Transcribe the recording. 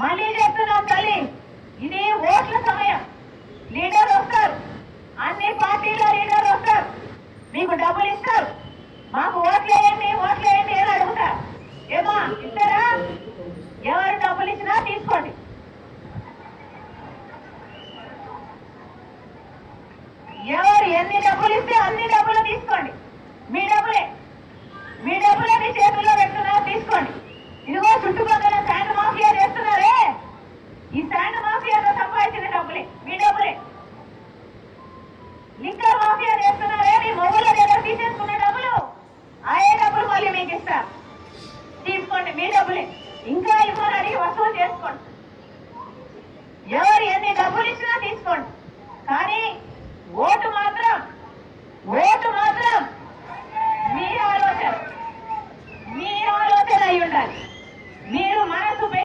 మళ్ళీ చెప్తున్నాం తల్లి, ఇది ఓట్ల సమయం. లీడర్ వస్తారు, అన్ని పార్టీల లీడర్ వస్తారు, మీకు డబ్బులు ఇస్తారు, మాకు ఓట్లేయండి ఓట్లేయండి అని అడుగుతారు. ఏమా ఇస్తారా? ఎవరు డబ్బులు ఇచ్చినా తీసుకోండి. ఎవరు ఎన్ని డబ్బులు ఇస్తే అన్ని డబ్బులు తీసుకోండి. మీ డబ్బులే మీ చేతుల్లో పెడుతున్నారు, తీసుకోండి. ఇదిగో చుట్టుపక్కల శాండ్ మాఫియా చేస్తున్నారే, ఈ శాండ్ మాఫియాలో సంపాదించిన డబ్బులే, మీ డబ్బులే. లిక్కర్ మాఫియా చేస్తున్నారే, మీ మొబైల్ దగ్గర తీసేసుకున్న డబ్బులు, అయ్యే డబ్బులు మళ్ళీ మీకు ఇస్తారు, తీసుకోండి. మీ డబ్బులే, ఇంకా ఇవ్వని అడిగి వసూలు చేసుకోండి. ఎవరు ఎన్ని డబ్బులు ఇచ్చినా తీసుకోండి. కానీ ఓటు మాత్రం మీ ఆలోచన అయి ఉండాలి. మీరు మనసు